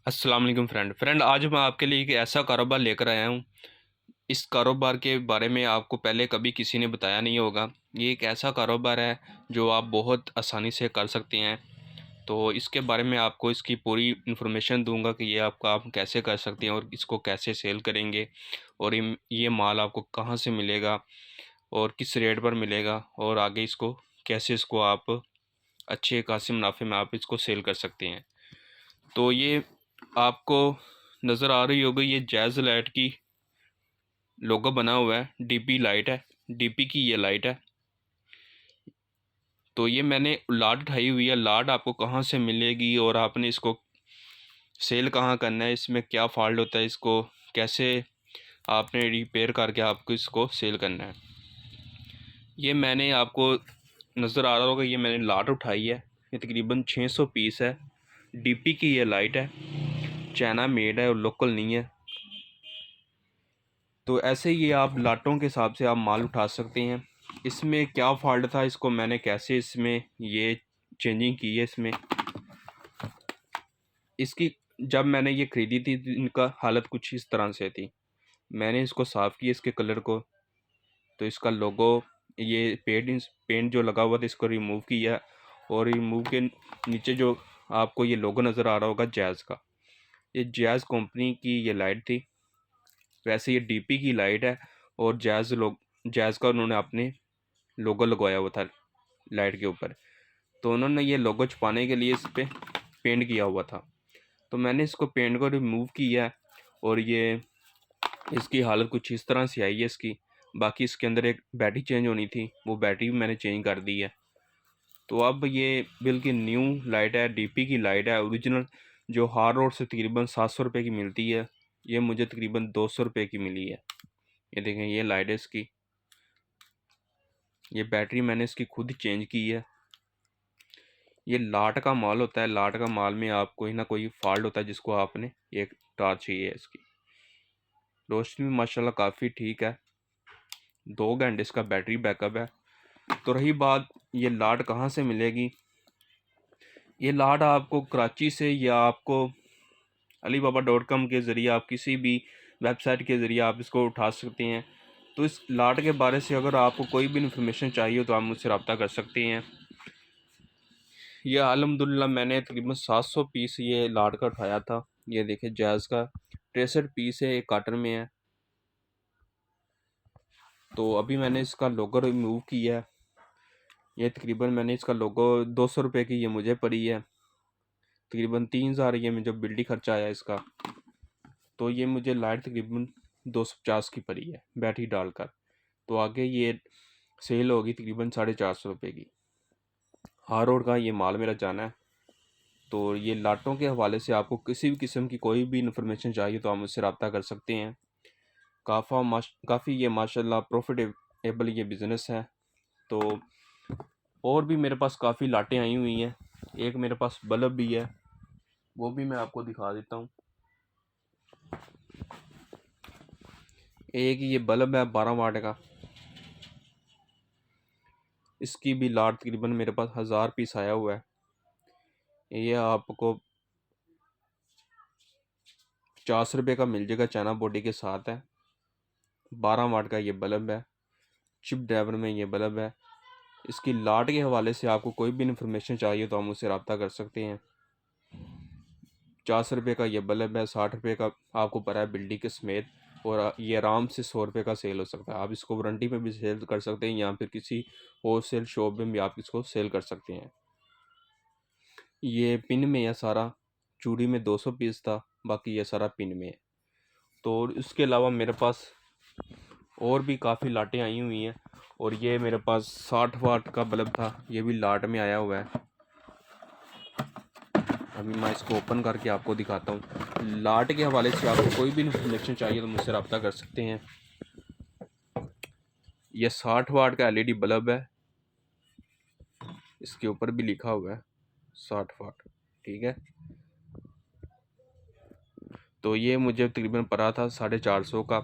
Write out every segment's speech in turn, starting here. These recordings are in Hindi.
अस्सलाम वालेकुम फ्रेंड आज मैं आपके लिए एक ऐसा कारोबार लेकर आया हूँ। इस कारोबार के बारे में आपको पहले कभी किसी ने बताया नहीं होगा। ये एक ऐसा कारोबार है जो आप बहुत आसानी से कर सकते हैं। तो इसके बारे में आपको इसकी पूरी इन्फॉर्मेशन दूंगा कि ये आप कैसे कर सकते हैं और इसको कैसे सेल करेंगे और ये माल आपको कहाँ से मिलेगा और किस रेट पर मिलेगा और आगे इसको कैसे इसको आप अच्छे खासे मुनाफे में आप इसको सेल कर सकते हैं। तो ये आपको नज़र आ रही होगी, ये जैज़ लाइट की लोगो बना हुआ है। डीपी लाइट है, डीपी की ये लाइट है। तो ये मैंने लाट उठाई हुई है। लाट आपको कहाँ से मिलेगी और आपने इसको सेल कहाँ करना है, इसमें क्या फॉल्ट होता है, इसको कैसे आपने रिपेयर करके आपको इसको सेल करना है। ये मैंने आपको नज़र आ रहा होगा, ये मैंने लाट उठाई है। ये तकरीबन 600 पीस है। डीपी की ये लाइट है, चाइना मेड है और लोकल नहीं है। तो ऐसे ही ये आप लाटों के हिसाब से आप माल उठा सकते हैं। इसमें क्या फॉल्ट था, इसको मैंने कैसे इसमें ये चेंजिंग की है इसमें इसकी। जब मैंने ये ख़रीदी थी तो इनका हालत कुछ इस तरह से थी। मैंने इसको साफ़ किया, इसके कलर को, तो इसका लोगो, ये पेंट जो लगा हुआ था इसको रिमूव किया। और रिमूव के नीचे जो आपको ये लोगो नज़र आ रहा होगा जैज़ का, ये जैज़ कंपनी की ये लाइट थी। वैसे ये डीपी की लाइट है और जैज़ का उन्होंने अपने लोगो लगवाया हुआ था लाइट के ऊपर। तो उन्होंने ये लोगो छुपाने के लिए इस पे पेंट किया हुआ था। तो मैंने इसको पेंट को रिमूव किया और ये इसकी हालत कुछ इस तरह से आई है इसकी। बाकी इसके अंदर एक बैटरी चेंज होनी थी, वो बैटरी भी मैंने चेंज कर दी है। तो अब ये बिल्कुल न्यू लाइट है, डीपी की लाइट है ओरिजिनल, जो हार रोड से तकरीबन 700 रुपये की मिलती है। ये मुझे तकरीबन 200 रुपये की मिली है। ये देखें, ये लाइट है इसकी। ये बैटरी मैंने इसकी खुद चेंज की है। ये लाट का माल होता है, लाट का माल में आप कोई ना कोई फॉल्ट होता है जिसको आपने एक टार्च चाहिए है इसकी। रोशनी भी माशाल्लाह काफ़ी ठीक है, 2 घंटे इसका बैटरी बैकअप है। तो रही बात ये लाट कहाँ से मिलेगी, ये लाट आपको कराची से या आपको alibaba.com के ज़रिए, आप किसी भी वेबसाइट के ज़रिए आप इसको उठा सकते हैं। तो इस लाट के बारे से अगर आपको कोई भी इन्फॉर्मेशन चाहिए हो तो आप मुझसे रब्ता कर सकते हैं। ये अल्हम्दुलिल्लाह मैंने तकरीबन 700 पीस ये लाट का उठाया था। ये देखिए जैज़ का 63 पीस है, एक कार्टन में है। तो अभी मैंने इसका लोगो रिमूव किया है। ये तकरीबन मैंने इसका लोगो 200 रुपये की ये मुझे पड़ी है। तकरीबन 3000 ये मुझे बिल्डी खर्चा आया इसका। तो ये मुझे लाइट तकरीबन 250 की पड़ी है बैटरी डालकर। तो आगे ये सेल होगी तकरीबन 450 रुपये की। हार रोड का ये माल मेरा जाना है। तो ये लाटों के हवाले से आपको किसी भी किस्म की कोई भी इन्फॉर्मेशन चाहिए तो आप मुझसे रब्ता कर सकते हैं। काफ़ी ये माशाल्लाह प्रॉफिटेबल ये बिज़नेस है। तो और भी मेरे पास काफ़ी लाटें आई हुई हैं। एक मेरे पास बल्ब भी है, वो भी मैं आपको दिखा देता हूँ। एक ये बल्ब है 12 वाट का, इसकी भी लाट तकरीबन मेरे पास 1000 पीस आया हुआ है। ये आपको 50 रुपये का मिल जाएगा, चाइना बॉडी के साथ है। 12 वाट का ये बल्ब है, चिप ड्राइवर में ये बल्ब है। इसकी लाट के हवाले से आपको कोई भी इन्फॉर्मेशन चाहिए तो आप मुझसे रब्ता कर सकते हैं। 50 रुपये का ये बल्ब है, 60 रुपये का आपको पड़ा है बिल्डी के समेत। और ये आराम से 100 रुपये का सेल हो सकता है। आप इसको वारंटी में भी सेल कर सकते हैं या फिर किसी होलसेल शॉप में भी आप इसको सेल कर सकते हैं। ये पिन में है सारा, चूड़ी में 200 पीस था, बाकी ये सारा पिन में है। तो इसके अलावा मेरे पास और भी काफ़ी लाटें आई हुई हैं। और ये मेरे पास 60 वाट का बल्ब था, ये भी लाट में आया हुआ है। अभी मैं इसको ओपन करके आपको दिखाता हूँ। लाट के हवाले से आपको कोई भी इन्फॉर्मेशन चाहिए तो मुझसे रब्ता कर सकते हैं। यह 60 वाट का एलईडी बल्ब है, इसके ऊपर भी लिखा हुआ है 60 वाट, ठीक है। तो ये मुझे तकरीबन पड़ा था 450 का।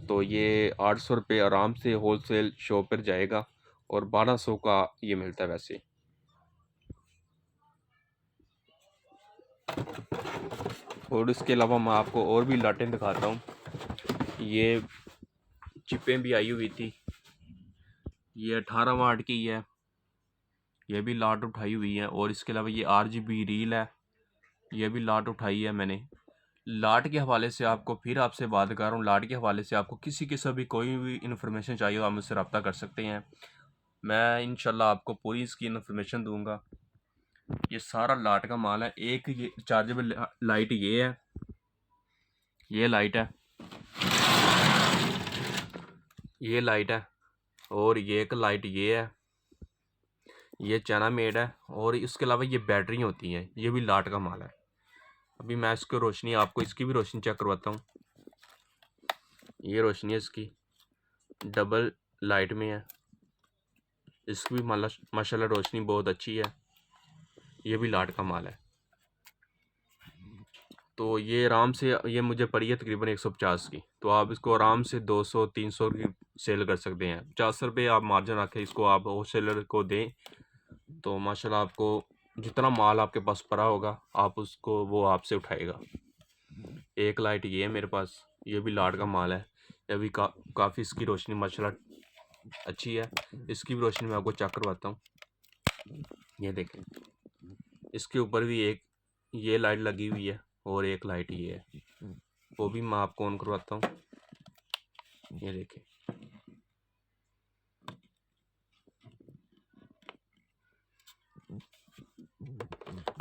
तो ये 800 रुपये आराम से होलसेल शॉप पर जाएगा और 1200 का ये मिलता है वैसे। और इसके अलावा मैं आपको और भी लाटें दिखाता हूँ। ये चिपें भी आई हुई थी, ये 18 वाट की है, ये भी लाट उठाई हुई है। और इसके अलावा ये RGB रील है, ये भी लाट उठाई है मैंने। लाट के हवाले से आपको फिर आपसे बात कर रहा हूँ, लाट के हवाले से आपको किसी किस्म भी कोई भी इन्फॉर्मेशन चाहिए हो आप मुझसे रब्ता कर सकते हैं। मैं इंशाल्लाह आपको पूरी इसकी इन्फॉर्मेशन दूंगा। ये सारा लाट का माल है। एक ये चार्जेबल लाइट ये है, ये लाइट है, ये लाइट है, और ये एक लाइट ये है, ये चाइना मेड है। और इसके अलावा ये बैटरी होती हैं, ये भी लाट का माल है। अभी मैं इसको रोशनी आपको इसकी भी रोशनी चेक करवाता हूँ। ये रोशनी है इसकी, डबल लाइट में है, इसकी भी माशाल्लाह रोशनी बहुत अच्छी है। ये भी लाट का माल है। तो ये आराम से ये मुझे पड़ी है तकरीबन 150 की। तो आप इसको आराम से 200-300 की सेल कर सकते हैं। 50 रुपये आप मार्जिन रखें, इसको आप होलसेलर को दें तो माशाल्लाह आपको जितना माल आपके पास पड़ा होगा आप उसको वो आपसे उठाएगा। एक लाइट ये है मेरे पास, ये भी लाट का माल है। ये भी काफ़ी इसकी रोशनी माशाल्लाह अच्छी है। इसकी भी रोशनी मैं आपको चेक करवाता हूँ। ये देखें, इसके ऊपर भी एक ये लाइट लगी हुई है और एक लाइट ये है, वो भी मैं आपको ऑन करवाता हूँ। ये देखें,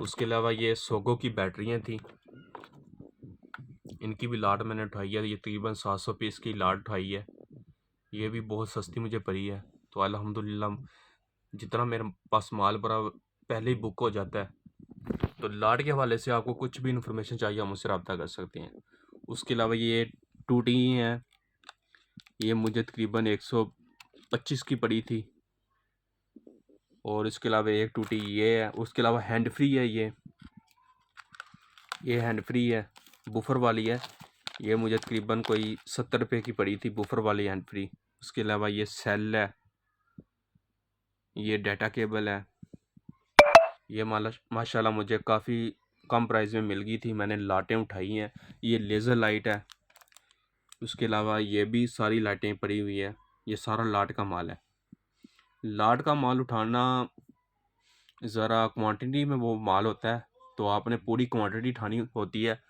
उसके अलावा ये सोगो की बैटरियाँ थी, इनकी भी लाट मैंने उठाई है। ये तकरीबन 700 पीस की लाट उठाई है। ये भी बहुत सस्ती मुझे पड़ी है। तो अल्हम्दुलिल्लाह जितना मेरे पास माल भरा पहले ही बुक हो जाता है। तो लाट के हवाले से आपको कुछ भी इन्फॉर्मेशन चाहिए आप मुझसे रब्ता कर सकते हैं। उसके अलावा ये टूटी हैं, ये मुझे तकरीबन 125 की पड़ी थी। और इसके अलावा एक टूटी ये है। उसके अलावा हैंड फ्री है, ये हैंड फ्री है, बुफर वाली है। ये मुझे तकरीबन कोई 70 रुपये की पड़ी थी, बुफर वाली हैंड फ्री। उसके अलावा ये सेल है, ये डाटा केबल है। ये माशाल्लाह मुझे काफ़ी कम प्राइस में मिल गई थी, मैंने लाटें उठाई हैं। ये लेज़र लाइट है। उसके अलावा ये भी सारी लाइटें पड़ी हुई है। ये सारा लाट का माल है। लाट का माल उठाना ज़रा क्वांटिटी में वो माल होता है, तो आपने पूरी क्वांटिटी उठानी होती है।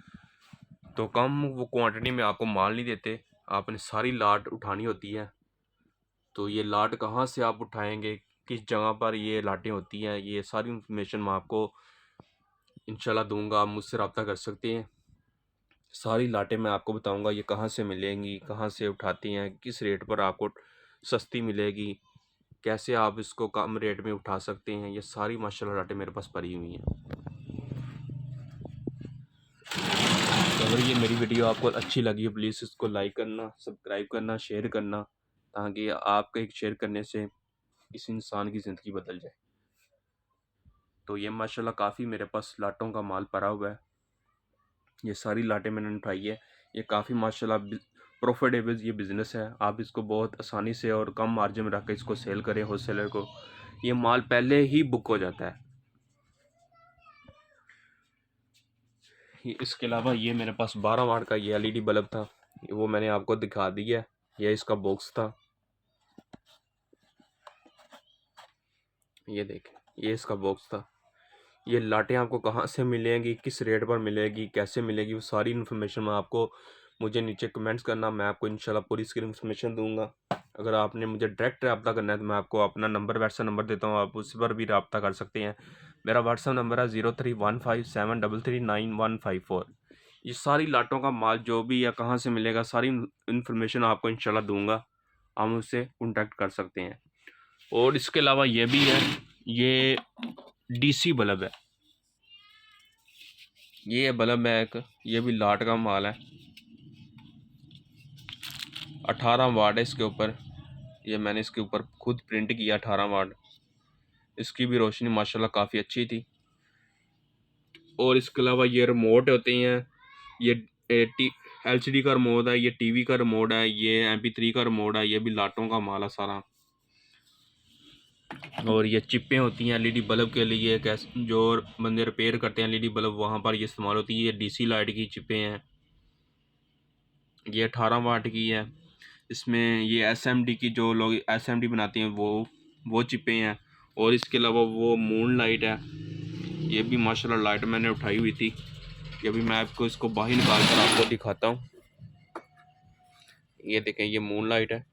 तो कम वो क्वांटिटी में आपको माल नहीं देते, आपने सारी लाट उठानी होती है। तो ये लाट कहाँ से आप उठाएंगे, किस जगह पर ये लाटें होती हैं, ये सारी इन्फॉर्मेशन मैं आपको इंशाल्लाह दूंगा। आप मुझसे रब्ता कर सकते हैं। सारी लाटें मैं आपको बताऊंगा ये कहाँ से मिलेंगी, कहाँ से उठाती हैं, किस रेट पर आपको सस्ती मिलेगी, कैसे आप इसको कम रेट में उठा सकते हैं। ये सारी माशाल्लाह लाटें मेरे पास पड़ी हुई हैं। तो अगर ये मेरी वीडियो आपको अच्छी लगी है प्लीज़ इसको लाइक करना, सब्सक्राइब करना, शेयर करना, ताकि आपके एक शेयर करने से इस इंसान की ज़िंदगी बदल जाए। तो ये माशाल्लाह काफ़ी मेरे पास लाटों का माल पड़ा हुआ है। ये सारी लाटें मैंने उठाई है। ये काफ़ी माशाल्लाह प्रॉफिटेबल ये बिज़नेस है। आप इसको बहुत आसानी से और कम मार्जिन में रख के इसको सेल करें होलसेलर को, ये माल पहले ही बुक हो जाता है। इसके अलावा ये मेरे पास 12 वाट का ये LED बल्ब था, वो मैंने आपको दिखा दिया है। ये इसका बॉक्स था, ये देखें, ये इसका बॉक्स था। ये लाटें आपको कहाँ से मिलेंगी, किस रेट पर मिलेगी, कैसे मिलेगी, वो सारी इन्फॉर्मेशन मैं आपको मुझे नीचे कमेंट्स करना, मैं आपको इंशाल्लाह पूरी इसकी इन्फॉर्मेशन दूंगा। अगर आपने मुझे डायरेक्ट रब्ता करना है तो मैं आपको अपना नंबर व्हाट्सएप नंबर देता हूँ, आप उस पर भी रब्ता कर सकते हैं। मेरा व्हाट्सएप नंबर है 031573395154। ये सारी लाटों का माल जो भी है कहाँ से मिलेगा सारी इन्फॉर्मेशन आपको इंशाल्लाह दूंगा, आप मुझसे कॉन्टैक्ट कर सकते हैं। और इसके अलावा ये भी है, ये DC बल्ब है, ये बल्ब है एक, ये भी लाट का माल है। 18 वाट है इसके ऊपर, ये मैंने इसके ऊपर खुद प्रिंट किया 18 वाट। इसकी भी रोशनी माशाल्लाह काफ़ी अच्छी थी। और इसके अलावा ये रिमोट होते हैं, ये LCD का रिमोट है, ये TV का रिमोट है, ये MP3 का रिमोट है। ये भी लाटों का माल है सारा। और ये चिपें होती हैं एलईडी बल्ब के लिए, कैसे जो बंदे रिपेयर करते हैं एलईडी बल्ब वहाँ पर ये इस्तेमाल होती है। ये डीसी लाइट की चिपें हैं, ये 18 वाट की है। इसमें ये एसएमडी की, जो लोग एसएमडी बनाते हैं वो चिपें हैं। और इसके अलावा वो मून लाइट है, ये भी माशाल्लाह लाइट मैंने उठाई हुई थी। ये भी मैं आपको इसको बाहर निकाल कर आपको दिखाता हूँ। ये देखें, ये मून लाइट है।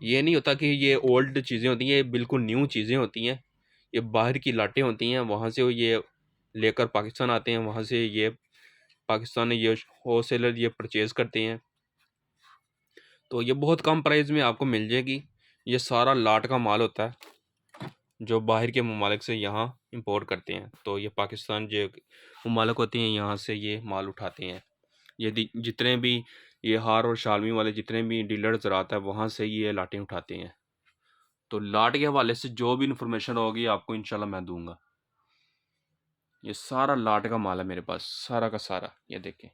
ये नहीं होता कि ये ओल्ड चीज़ें होती हैं, ये बिल्कुल न्यू चीज़ें होती हैं। ये बाहर की लाटें होती हैं, वहाँ से ये लेकर पाकिस्तान आते हैं, वहाँ से ये पाकिस्तान ये होलसेलर ये परचेज़ करते हैं। तो ये बहुत कम प्राइस में आपको मिल जाएगी। ये सारा लाट का माल होता है जो बाहर के ममालिक से यहाँ इंपोर्ट करते हैं। तो ये पाकिस्तान जो ममालिक होते हैं यहाँ से ये माल उठाते हैं। ये जितने भी ये हार और शालमी वाले जितने भी डीलर ज़रात है वहाँ से ये लाटें उठाते हैं। तो लाट के हवाले से जो भी इंफॉर्मेशन होगी आपको इंशाल्लाह मैं दूंगा। ये सारा लाट का माल है मेरे पास, सारा का सारा। ये देखें,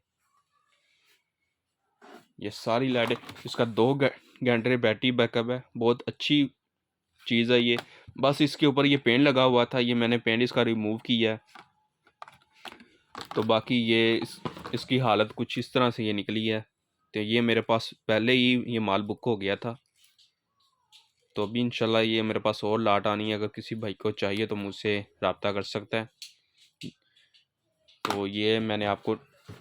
ये सारी लाइटें, इसका 2 घंटे बैटरी बैकअप है, बहुत अच्छी चीज़ है ये। बस इसके ऊपर ये पेंट लगा हुआ था, ये मैंने पेंट इसका रिमूव किया है। तो बाकी ये इसकी हालत कुछ इस तरह से ये निकली है। तो ये मेरे पास पहले ही ये माल बुक हो गया था। तो अभी इंशाल्लाह ये मेरे पास और लाट आनी है, अगर किसी भाई को चाहिए तो मुझसे रब्ता कर सकता है। तो ये मैंने आपको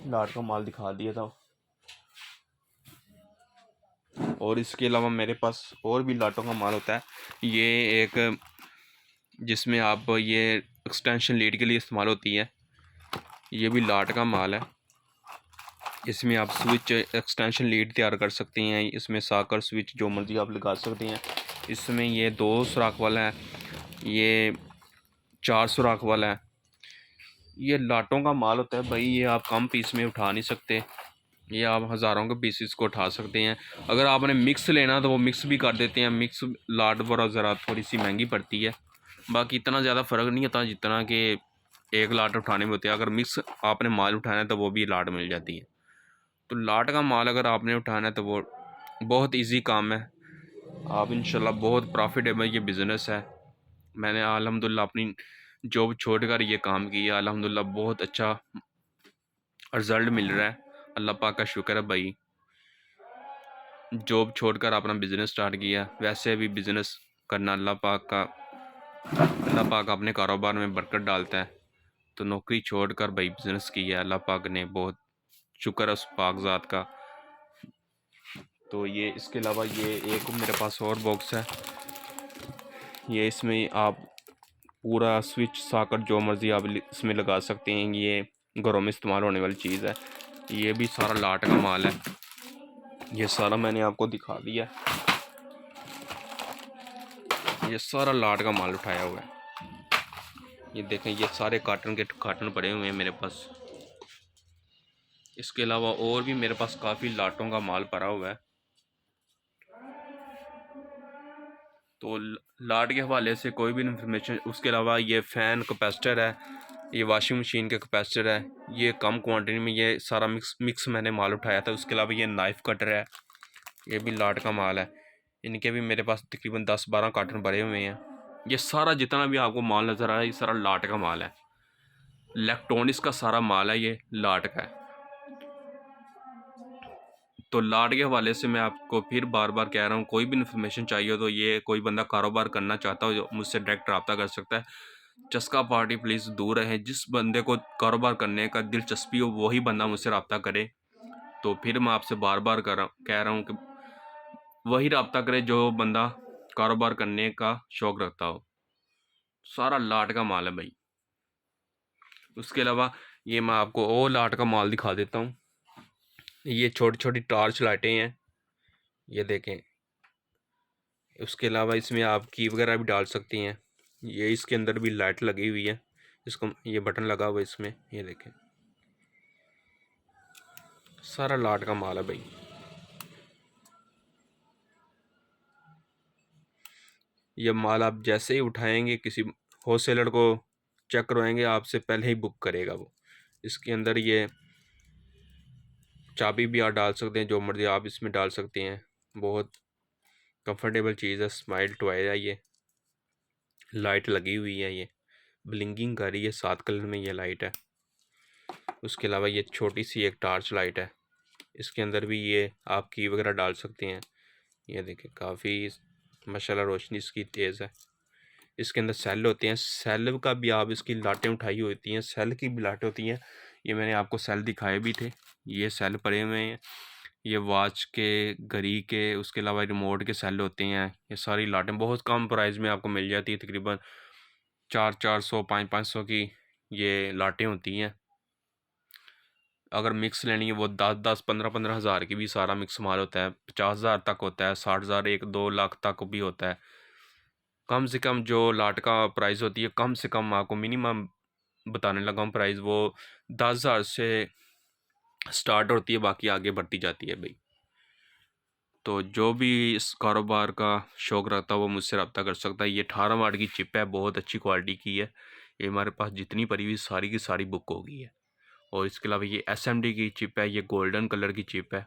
लाट का माल दिखा दिया था। और इसके अलावा मेरे पास और भी लाटों का माल होता है। ये एक जिसमें आप ये एक्सटेंशन लीड के लिए इस्तेमाल होती है, ये भी लाट का माल है। इसमें आप स्विच एक्सटेंशन लीड तैयार कर सकते हैं, इसमें साकर स्विच जो मर्ज़ी आप लगा सकते हैं। इसमें ये 2 सुराख वाला है, ये 4 सुराख वाला है। ये लाटों का माल होता है भाई, ये आप कम पीस में उठा नहीं सकते, ये आप हज़ारों के पीसेस को उठा सकते हैं। अगर आपने मिक्स लेना तो वो मिक्स भी कर देते हैं। मिक्स लाट पर ज़रा थोड़ी सी महंगी पड़ती है, बाकी इतना ज़्यादा फ़र्क नहीं होता जितना कि एक लाट उठाने में होती है। अगर मिक्स आपने माल उठाना है तो वो भी लाट मिल जाती है। तो लाट का माल अगर आपने उठाना है तो वो बहुत इजी काम है। आप इंशाल्लाह बहुत प्रॉफिटेबल ये बिज़नेस है। मैंने अल्हम्दुलिल्लाह अपनी जॉब छोड़कर ये काम किया, अल्हम्दुलिल्लाह बहुत अच्छा रिज़ल्ट मिल रहा है। अल्लाह पाक का शुक्र है भाई, जॉब छोड़कर अपना बिज़नेस स्टार्ट किया। वैसे भी बिज़नेस करना अल्लाह पाक अपने कारोबार में बरकत डालता है। तो नौकरी छोड़कर भाई बिज़नेस किया, अल्लाह पाक ने बहुत शुक्र है उस पाक ज़ात का। तो ये इसके अलावा ये एक मेरे पास और बॉक्स है, ये इसमें आप पूरा स्विच सॉकेट जो मर्ज़ी आप इसमें लगा सकते हैं। ये घरों में इस्तेमाल होने वाली चीज़ है। ये भी सारा लाट का माल है, ये सारा मैंने आपको दिखा दिया। ये सारा लाट का माल उठाया हुआ है। ये देखें, ये सारे कार्टन के कार्टन पड़े हुए हैं मेरे पास। इसके अलावा और भी मेरे पास काफ़ी लाटों का माल पड़ा हुआ है। तो लाट के हवाले से कोई भी इंफॉर्मेशन, उसके अलावा ये फ़ैन कैपेसिटर है, ये वॉशिंग मशीन के कैपेसिटर है, ये कम क्वांटिटी में ये सारा मिक्स मैंने माल उठाया था। उसके अलावा ये नाइफ़ कटर है, ये भी लाट का माल है। इनके भी मेरे पास तकरीबन 10-12 कार्टन भरे हुए हैं। ये सारा जितना भी आपको माल नज़र आ रहा है ये सारा लाट का माल है। इलेक्ट्रॉनिक्स का सारा माल है, ये लाट का है। तो लाट के हवाले से मैं आपको फिर बार बार कह रहा हूँ, कोई भी इन्फॉर्मेशन चाहिए हो तो ये कोई बंदा कारोबार करना चाहता हो जो मुझसे डायरेक्ट रब्ता कर सकता है। चस्का पार्टी प्लीज़ दूर रहे। जिस बंदे को कारोबार करने का दिलचस्पी हो वही बंदा मुझसे रब्ता करे। तो फिर मैं आपसे बार बार कह रहा हूँ कि वही रब्ता करे जो बंदा कारोबार करने का शौक़ रखता हो। सारा लाट का माल है भाई। उसके अलावा ये मैं आपको और लाट का माल दिखा देता हूँ। ये छोटी छोटी टॉर्च लाइटें हैं, ये देखें। उसके अलावा इसमें आप की वगैरह भी डाल सकती हैं। ये इसके अंदर भी लाइट लगी हुई है, इसको ये बटन लगा हुआ है इसमें, ये देखें। सारा लाट का माल है भाई। ये माल आप जैसे ही उठाएंगे किसी होलसेलर को चेक करवाएंगे, आपसे पहले ही बुक करेगा वो। इसके अंदर ये चाबी भी आप डाल सकते हैं, जो मर्ज़ी आप इसमें डाल सकते हैं। बहुत कंफर्टेबल चीज़ है, स्माइल टॉय है ये। लाइट लगी हुई है, ये ब्लिंकिंग कर रही है, 7 कलर में ये लाइट है। उसके अलावा ये छोटी सी एक टार्च लाइट है, इसके अंदर भी ये आप की वगैरह डाल सकते हैं। ये देखिए काफ़ी माशाल्लाह रोशनी इसकी तेज़ है। इसके अंदर सेल होते हैं, सेल का भी आप इसकी लाटें उठाई होती हैं, सेल की भी लाटें होती हैं। ये मैंने आपको सेल दिखाए भी थे, ये सेल पड़े हुए हैं। ये वॉच के, घड़ी के, उसके अलावा रिमोट के सेल होते हैं। ये सारी लाटें बहुत कम प्राइस में आपको मिल जाती है, तकरीबन 400 500 की ये लाटें होती हैं। अगर मिक्स लेनी है वो 10 15 हज़ार की भी सारा मिक्स माल होता है, 50,000 तक होता है, 60,000 1 2 लाख तक भी होता है। कम से कम जो लाट का प्राइस होती है, कम से कम आपको मिनिमम बताने लगा हूँ प्राइस, वो 10,000 से स्टार्ट होती है, बाकी आगे बढ़ती जाती है भाई। तो जो भी इस कारोबार का शौक़ रखता है वो मुझसे रब्ता कर सकता है। ये 18 वाट की चिप है, बहुत अच्छी क्वालिटी की है। ये हमारे पास जितनी पड़ी हुई सारी की सारी बुक हो गई है। और इसके अलावा ये SMD की चिप है, ये गोल्डन कलर की चिप है।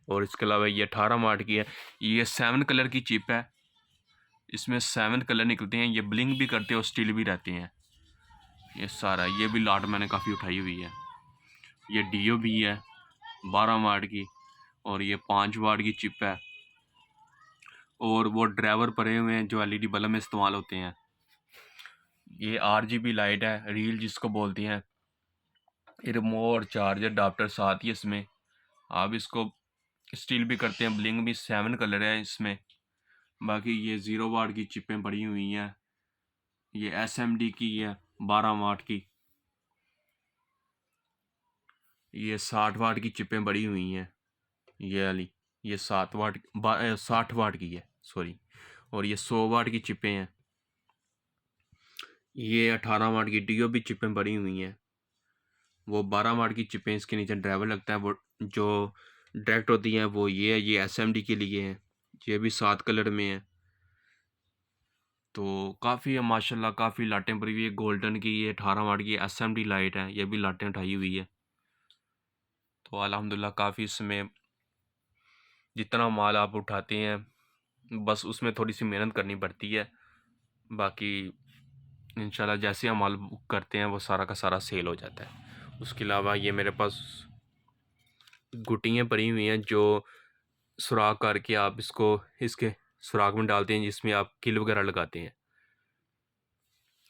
और इसके अलावा ये 18 वाट की है, ये 7 कलर की चिप है। इसमें 7 कलर निकलते हैं, ये ब्लिंक भी करते हैं और स्टिल भी रहते हैं। ये सारा, ये भी लाट मैंने काफ़ी उठाई हुई है। ये DO भी है 12 वाट की, और ये 5 वाट की चिप है। और वो ड्राइवर पड़े हुए हैं जो LED बल्ब में इस्तेमाल होते हैं। ये RGB लाइट है, रील जिसको बोलती हैं। रिमोट चार्जर अडाप्टर साथ ही इसमें, आप इसको स्टील भी करते हैं, ब्लिंक भी 7 कलर है इसमें। बाकी ये 0 वाट की चिपें पड़ी हुई हैं। ये SMD की है 12 वाट की। ये 60 वाट की चिपें पड़ी हुई हैं, ये वाली, ये 60 वाट की है, सॉरी। और ये 100 वाट की चिपें हैं। ये 18 वाट की DOB चिपें पड़ी हुई हैं। वो 12 वाट की चिपें, इसके नीचे ड्राइवर लगता है, वो जो डायरेक्ट होती हैं वो ये है, ये SMD के लिए है। ये भी 7 कलर में है। तो काफ़ी है माशाल्लाह, काफ़ी लाटें पड़ी हुई है। गोल्डन की ये 18 वाट की SMD लाइट है, ये भी लाटें उठाई हुई है। तो अल्हम्दुलिल्लाह काफ़ी इसमें जितना माल आप उठाते हैं बस उसमें थोड़ी सी मेहनत करनी पड़ती है। बाकी इंशाल्लाह जैसे हम माल बुक करते हैं वो सारा का सारा सेल हो जाता है। उसके अलावा ये मेरे पास गुटियाँ पड़ी हुई हैं जो सुराख करके आप इसको इसके सुराख में डालते हैं, जिसमें आप किल वगैरह लगाते हैं।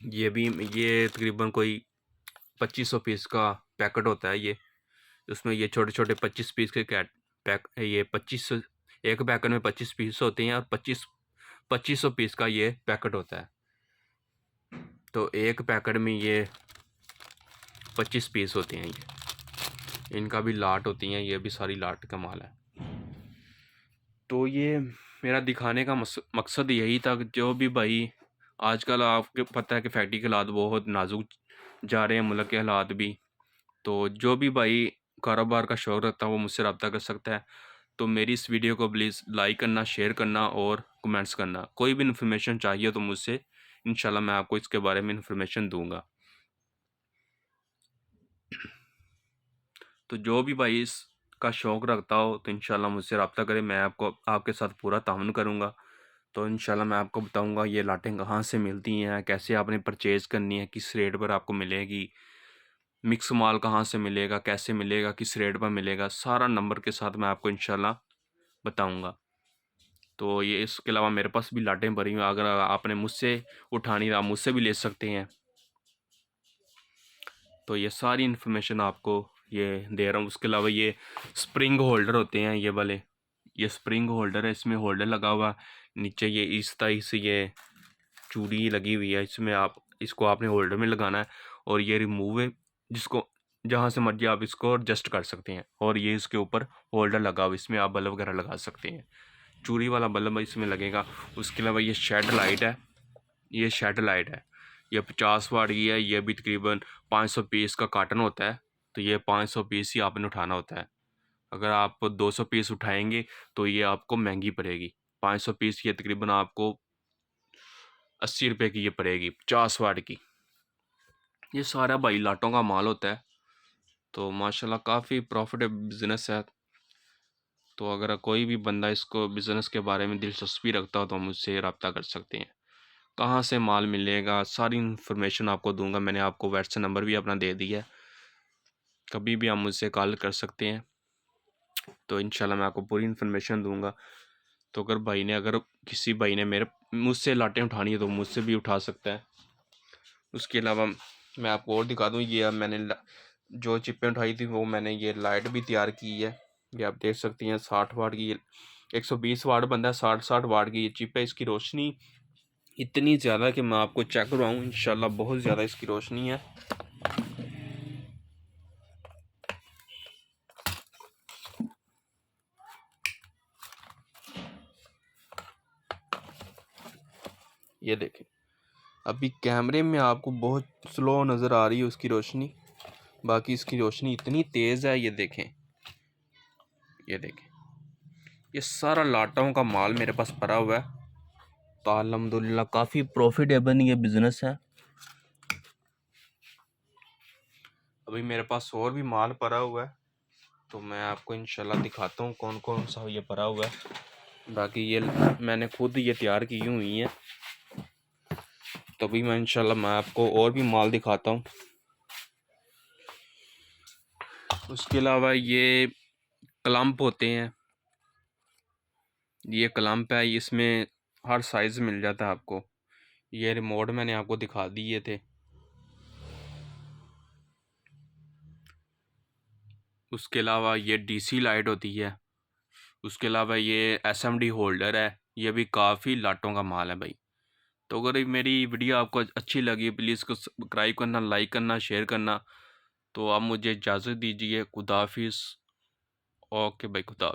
ये भी, ये तकरीबन कोई 2500 पीस का पैकेट होता है ये। उसमें ये छोटे छोटे 25 पीस के ये 25, एक पैकेट में 25 पीस होते हैं, और 2500 पीस का ये पैकेट होता है। तो एक पैकेट में ये 25 पीस होते हैं। ये इनका भी लाट होती हैं, ये भी सारी लाट का माल है। तो ये मेरा दिखाने का मकसद यही था कि जो भी भाई, आजकल आपको पता है कि फैक्ट्री के हालात बहुत नाजुक जा रहे हैं, मुल्क के हालात भी। तो जो भी भाई कारोबार का शौक़ रखता है वो मुझसे रब्ता कर सकता है। तो मेरी इस वीडियो को प्लीज़ लाइक करना, शेयर करना और कमेंट्स करना। कोई भी इन्फॉर्मेशन चाहिए तो मुझसे इंशाल्लाह मैं आपको इसके बारे में इन्फॉर्मेशन दूंगा। तो जो भी भाई इसका शौक़ रखता हो तो इंशाल्लाह मुझसे रब्ता करें, मैं आपको आपके साथ पूरा ताउन करूँगा। तो इंशाल्लाह मैं आपको बताऊँगा ये लाटें कहाँ से मिलती हैं, कैसे आपने परचेज़ करनी है, किस रेट पर आपको मिलेगी, मिक्स माल कहाँ से मिलेगा, कैसे मिलेगा, किस रेट पर मिलेगा, सारा नंबर के साथ मैं आपको इंशाल्लाह बताऊँगा। तो ये इसके अलावा मेरे पास भी लाटें पड़ी हुई हैं, अगर आपने मुझसे उठानी है आप मुझसे भी ले सकते हैं। तो ये सारी इन्फॉर्मेशन आपको ये दे रहा हूँ। उसके अलावा ये स्प्रिंग होल्डर होते हैं, ये वाले, ये स्प्रिंग होल्डर है, इसमें होल्डर लगा हुआ, नीचे ये इस तरह से ये चूड़ी लगी हुई है, इसमें आप इसको आपने होल्डर में लगाना है। और ये रिमूव है, जिसको जहाँ से मर्जी आप इसको एडजस्ट कर सकते हैं। और ये इसके ऊपर होल्डर लगा हुआ, इसमें आप बल्ब वगैरह लगा सकते हैं, चूड़ी वाला बल्ब इसमें लगेगा। उसके अलावा ये शेड लाइट है, ये शेड लाइट है, ये 50 वाट की है। ये भी तकरीबन 500 पीस का कार्टन होता है, तो ये 500 पीस ही आपने उठाना होता है। अगर आप 200 पीस उठाएंगे तो ये आपको महंगी पड़ेगी। 500 पीस ये तकरीबन आपको 80 रुपये की ये पड़ेगी, 50 वाट की। ये सारा भाई लाटों का माल होता है। तो माशाल्लाह काफ़ी प्रॉफिटेबल बिज़नेस है। तो अगर कोई भी बंदा इसको बिज़नेस के बारे में दिलचस्पी रखता हो तो मुझसे रब्ता कर सकते हैं। कहाँ से माल मिलेगा सारी इन्फॉर्मेशन आपको दूंगा। मैंने आपको व्हाट्सएप नंबर भी अपना दे दिया है, कभी भी आप मुझसे कॉल कर सकते हैं। तो इंशाल्लाह मैं आपको पूरी इन्फॉर्मेशन दूंगा। तो अगर किसी भाई ने मेरे मुझसे लाटें उठानी है तो मुझसे भी उठा सकता है। उसके अलावा मैं आपको और दिखा दूँ, ये अब मैंने जो चिपें उठाई थी वो मैंने ये लाइट भी तैयार की है। ये आप देख सकती हैं 60 वाट की, 120 वाट बनता है, 60 वाट की ये चिप है। इसकी रोशनी इतनी ज़्यादा कि मैं आपको चेक करवाऊँ, इंशाल्लाह बहुत ज़्यादा इसकी रोशनी है। ये देखें, अभी कैमरे में आपको बहुत स्लो नज़र आ रही है उसकी रोशनी, बाकी इसकी रोशनी इतनी तेज़ है। ये देखें, ये देखें, ये सारा लाटों का माल मेरे पास पड़ा हुआ है। तो अल्हम्दुलिल्लाह काफ़ी प्रॉफिटेबल ये बिज़नेस है। अभी मेरे पास और भी माल पड़ा हुआ है, तो मैं आपको इंशाल्लाह दिखाता हूँ कौन कौन सा ये पड़ा हुआ है। बाकी ये मैंने खुद ये तैयार की हुई है, तभी मैं इंशाल्लाह मैं आपको और भी माल दिखाता हूँ। उसके अलावा ये क्लम्प होते हैं, ये क्लम्प है, इसमें हर साइज़ मिल जाता है आपको। ये रिमोट मैंने आपको दिखा दिए थे। उसके अलावा ये डीसी लाइट होती है। उसके अलावा ये एसएमडी होल्डर है, ये भी काफ़ी लाटों का माल है भाई। तो अगर मेरी वीडियो आपको अच्छी लगी प्लीज़ को सब्सक्राइब करना, लाइक करना, शेयर करना। तो आप मुझे इजाज़त दीजिए। खुदा हाफिज़। ओके भाई, खुदा।